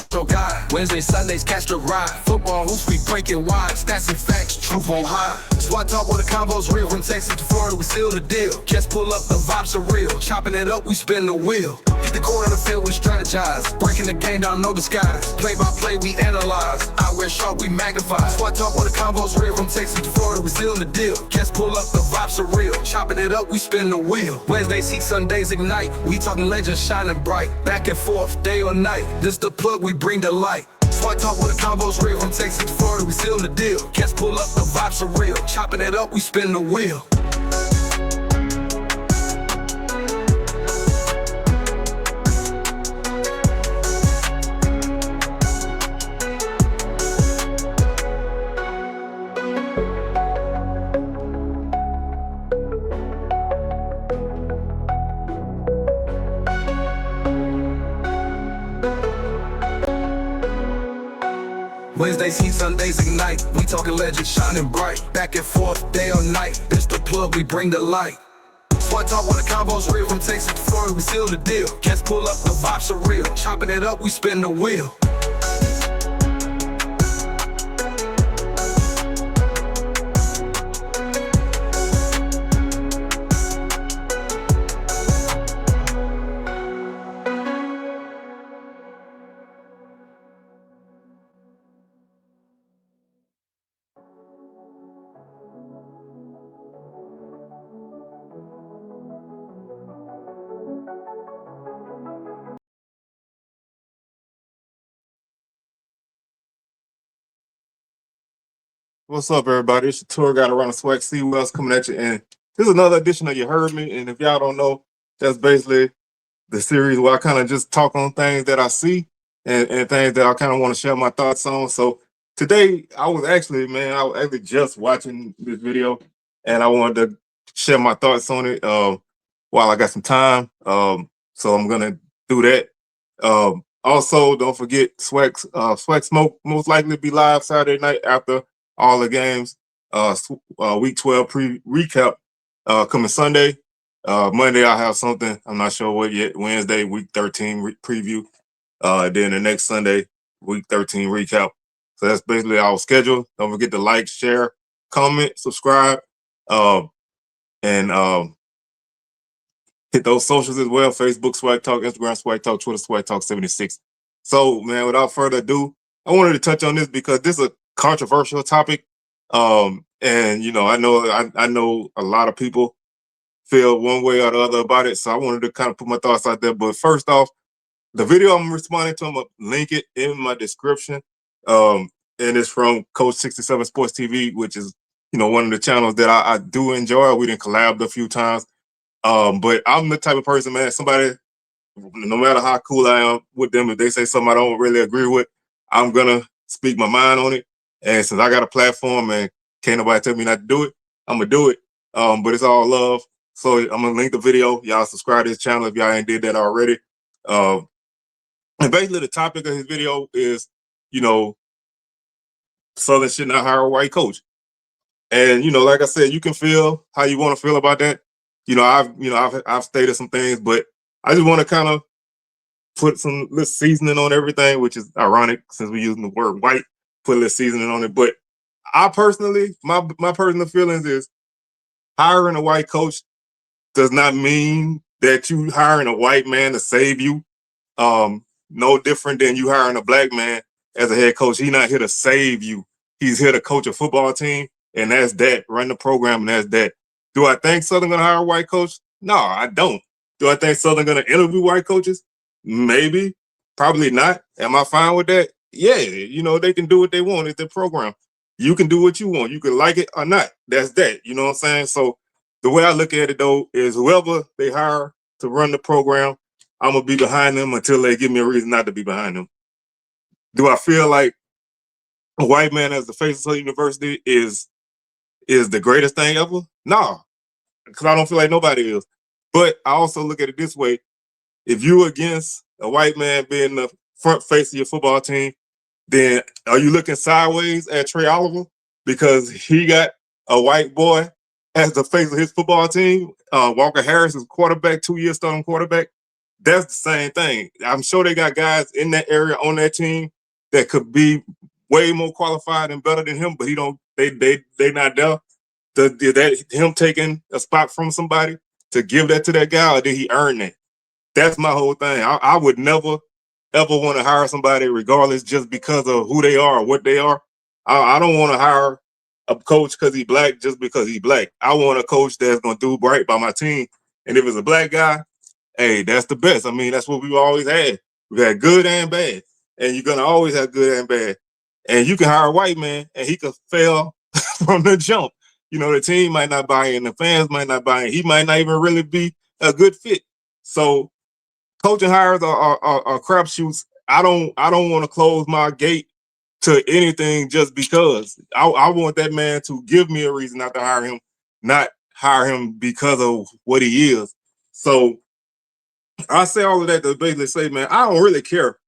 Castro guy. Wednesday, Sundays, Castro ride. Football hoops, we breaking wide. Stats and facts, truth on high. SWAT talk where the convo's real. From Texas to Florida, we seal the deal. Just pull up, the vibes are real. Chopping it up, we spin the wheel. Hit the corner of the field, we strategize. Breaking the game down, no disguise. Play by play, we analyze. I wear sharp, we magnify. SWAT talk where the convo's real. From Texas to Florida, we seal the deal. Just pull up, the vibes are real. Chopping it up, we spin the wheel. Wednesdays heat, Sundays ignite. We talking legends shining bright. Back and forth, day or night. This the plug, we bring the light. SWAT talk where the convo's real. From Texas to Florida, we seal the deal. Just pull up, the vibes are real. Chopping it up, we spin the wheel. Wednesdays heat, Sundays ignite. We talking legends shining bright. Back and forth, day or night. This the plug, we bring the light. SWAT talk where the convo's real. From Texas to Florida, we seal the deal. Just pull up, the vibes are real. Chopping it up, we spin the wheel. What's up, everybody? It's your tour guide around the Swag C Wells coming at you. And this is another edition of You Heard Me. And if y'all don't know, that's basically the series where I kind of just talk on things that I see and things that I kind of want to share my thoughts on. So today, I was actually just watching this video and I wanted to share my thoughts on it while I got some time. So I'm going to do that. Also, don't forget Swag Smoke most likely be live Saturday night after all the games. Week 12 recap coming Sunday. Monday I'll have something. I'm not sure what yet. Wednesday, week 13 preview. Then the next Sunday, week 13 recap. So that's basically our schedule. Don't forget to like, share, comment, subscribe, and hit those socials as well. Facebook Swag Talk, Instagram Swag Talk, Twitter Swag Talk 76. So, man, without further ado, I wanted to touch on this because this is a controversial topic. And you know, I know a lot of people feel one way or the other about it. So I wanted to kind of put my thoughts out there. But first off, the video I'm responding to, I'm gonna link it in my description. And it's from Coach 67 Sports TV, which is, you know, one of the channels that I do enjoy. We done collabed a few times. But I'm the type of person, man, somebody, no matter how cool I am with them, if they say something I don't really agree with, I'm gonna speak my mind on it. And since I got a platform and can't nobody tell me not to do it, I'm gonna do it. But it's all love. So I'm gonna link the video. Y'all subscribe to this channel if y'all ain't did that already. And basically the topic of his video is, you know, Southern should not hire a white coach. And you know, like I said, you can feel how you want to feel about that. You know, I've stated some things, but I just want to kind of put some little seasoning on everything, which is ironic since we're using the word white, put a little seasoning on it. But I personally, my personal feelings is hiring a white coach does not mean that you hiring a white man to save you. No different than you hiring a black man as a head coach. He's not here to save you. He's here to coach a football team, and that's that. Run the program, and that's that. Do I think Southern gonna hire a white coach? No, I don't. Do I think Southern gonna interview white coaches? Maybe, probably not. Am I fine with that? Yeah, you know, they can do what they want. It's their program. You can do what you want. You can like it or not. That's that. You know what I'm saying? So the way I look at it, though, is whoever they hire to run the program, I'm going to be behind them until they give me a reason not to be behind them. Do I feel like a white man as the face of Southern University is the greatest thing ever? No, because I don't feel like nobody is. But I also look at it this way. If you're against a white man being the front face of your football team, then are you looking sideways at Trey Oliver because he got a white boy as the face of his football team? Walker Harris is quarterback, 2-year starting quarterback. that's the same thing. I'm sure they got guys in that area on that team that could be way more qualified and better than him, but he don't. They not there. That him taking a spot from somebody to give that to that guy, or did he earn that? That's my whole thing. I would never ever want to hire somebody regardless just because of who they are or what they are. I don't want to hire a coach because he's black just because he's black. I want a coach that's gonna do right by my team. And if it's a black guy, hey, that's the best. I mean, that's what we've always had. We've had good and bad. And you're gonna always have good and bad. And you can hire a white man and he could fail from the jump. You know, the team might not buy in, the fans might not buy in, he might not even really be a good fit. So coaching hires are crapshoots. I don't want to close my gate to anything just because. I want that man to give me a reason not to hire him, not hire him because of what he is. So I say all of that to basically say, man, I don't really care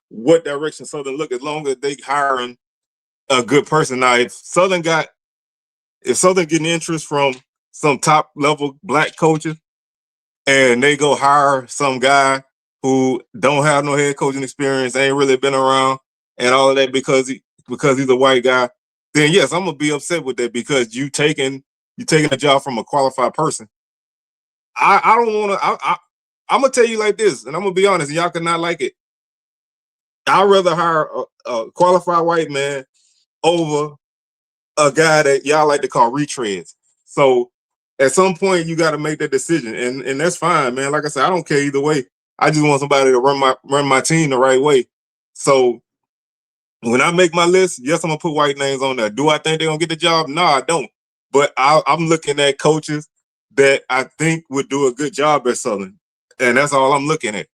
what direction Southern look as long as they hiring a good person. Now, if Southern getting interest from some top level black coaches and they go hire some guy who don't have no head coaching experience, ain't really been around, and all of that because he's a white guy, then yes, I'm gonna be upset with that because you taking a job from a qualified person. I don't want to. I'm gonna tell you like this, and I'm gonna be honest. Y'all could not like it. I'd rather hire a qualified white man over a guy that y'all like to call retreads. So at some point you got to make that decision, and that's fine, man. Like I said, I don't care either way. I just want somebody to run my team the right way. So when I make my list, yes, I'm gonna put white names on there. Do I think they're gonna get the job? No, I don't. But I'm looking at coaches that I think would do a good job at Southern, and that's all I'm looking at.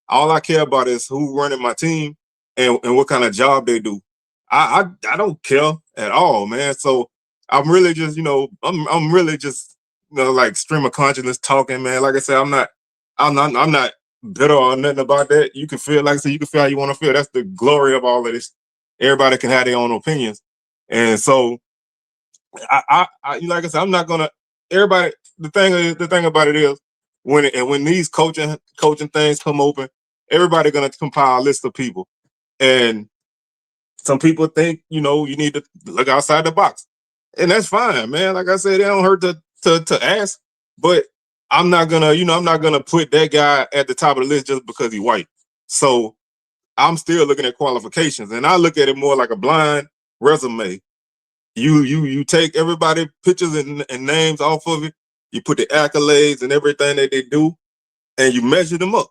All I care about is who running my team and what kind of job they do. I don't care at all, man. So I'm really just I'm really just like stream of consciousness talking, man. Like I said, I'm not bitter or nothing about that. You can feel like I said, you can feel how you want to feel. That's the glory of all of this. Everybody can have their own opinions, and so like I said, I'm not gonna. Everybody, the thing about it is when these coaching things come open, everybody gonna compile a list of people, and some people think you need to look outside the box, and that's fine, man. Like I said, it don't hurt to ask, but I'm not gonna put that guy at the top of the list just because he's white. So I'm still looking at qualifications, and I look at it more like a blind resume. You take everybody pictures and names off of it. You put the accolades and everything that they do, and you measure them up.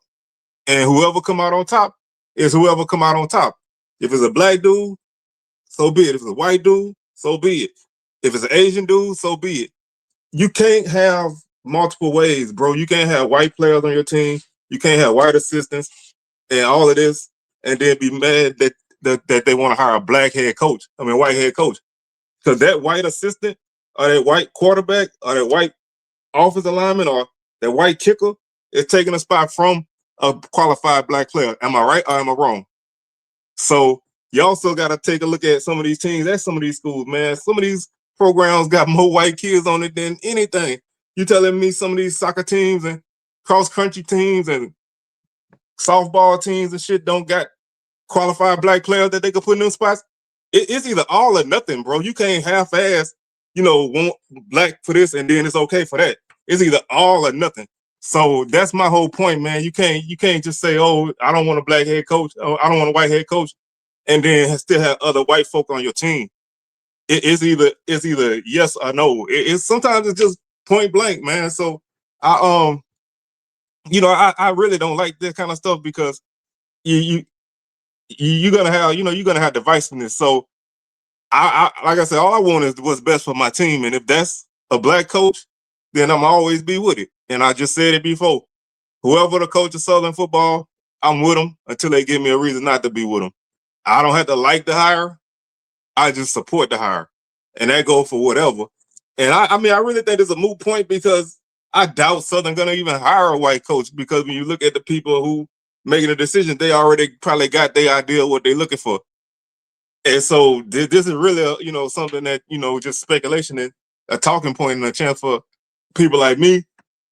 And whoever come out on top is whoever come out on top. If it's a black dude, so be it. If it's a white dude, so be it. If it's an Asian dude, so be it. You can't have multiple ways, bro. You can't have white players on your team. You can't have white assistants and all of this, and then be mad that they want to hire a white head coach. Because that white assistant or that white quarterback or that white offensive lineman or that white kicker is taking a spot from a qualified black player. Am I right or am I wrong? So you also got to take a look at some of these teams at some of these schools, man. Some of these programs got more white kids on it than anything. You telling me some of these soccer teams and cross country teams and softball teams and shit don't got qualified black players that they could put in them spots? It's either all or nothing, bro. You can't half-ass, want black for this and then it's okay for that. It's either all or nothing. So that's my whole point, man. You can't just say, oh, I don't want a black head coach, oh, I don't want a white head coach, and then still have other white folk on your team. It's either yes or no. It's sometimes it's just point blank, man. So I really don't like this kind of stuff because you you're gonna have you're gonna have divisiveness. So like I said, all I want is what's best for my team, and if that's a black coach, then I'm always be with it. And I just said it before. Whoever the coach of Southern football, I'm with them until they give me a reason not to be with them. I don't have to like the hire. I just support the hire, and that goes for whatever. And I mean, I really think it's a moot point because I doubt Southern gonna even hire a white coach because when you look at the people who making a decision, they already probably got their idea of what they're looking for. And so this is really something that just speculation and a talking point and a chance for people like me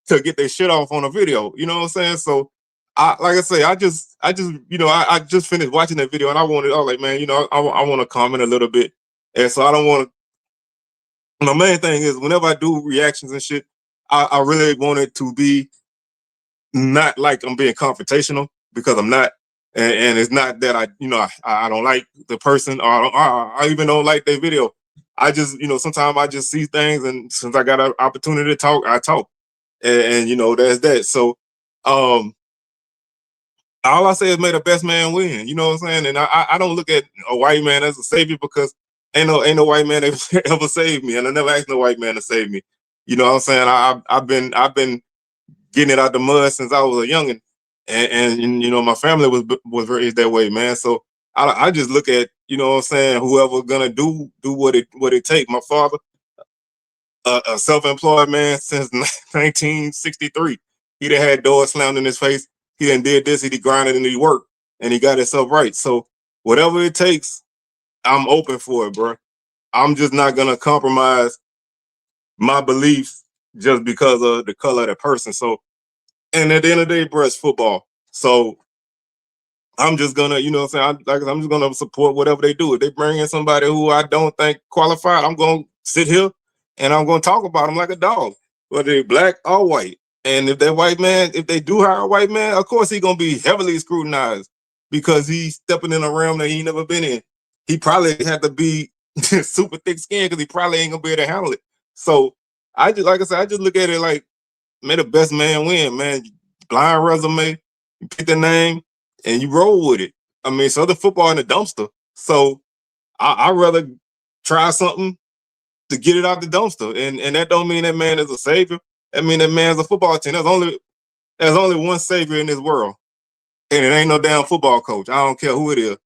to get their shit off on a video. You know what I'm saying? So like I say, I just finished watching that video and I was like, man, I want to comment a little bit. And so I don't want to, my main thing is whenever I do reactions and shit, I really want it to be not like I'm being confrontational because I'm not. And it's not that I don't like the person or I even don't like their video. I just, sometimes I just see things and since I got an opportunity to talk, I talk. And there's that. So, um, all I say is may the best man win. You know what I'm saying? And I don't look at a white man as a savior because ain't no white man ever saved me, and I never asked no white man to save me. You know what I'm saying? I've been getting it out the mud since I was a youngin, and my family was raised that way, man. So I just look at what I'm saying, whoever gonna do what it take. My father, a self-employed man since 1963. He done had doors slammed in his face. He done did this. He done grinded and he worked, and he got himself right. So whatever it takes, I'm open for it, bro. I'm just not gonna compromise my beliefs just because of the color of the person. So, and at the end of the day, bro, it's football. So I'm just gonna, what I'm saying, I'm just gonna support whatever they do. If they bring in somebody who I don't think qualified, I'm gonna sit here and I'm gonna talk about them like a dog, whether they black or white. And if that white man, if they do hire a white man, of course he's gonna be heavily scrutinized because he's stepping in a realm that he never been in. He probably had to be super thick skinned because he probably ain't gonna be able to handle it. So I just, like I said, I just look at it like, may the best man win, man. Blind resume, you pick the name, and you roll with it. I mean, Southern football in the dumpster. So I'd rather try something to get it out the dumpster. And that don't mean that man is a savior. That mean that man's a football team. There's only one savior in this world. And it ain't no damn football coach. I don't care who it is.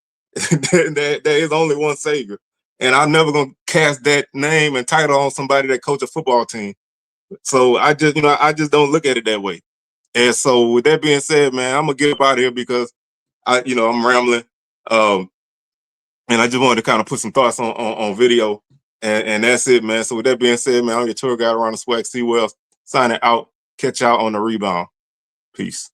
there is only one savior. And I'm never gonna cast that name and title on somebody that coach a football team. So I just don't look at it that way. And so with that being said, man, I'm gonna get up out of here because I'm rambling. Um, and I just wanted to kind of put some thoughts on video. And that's it, man. So with that being said, man, I'm your tour guide around the swag. C Wells signing out. Catch y'all on the rebound. Peace.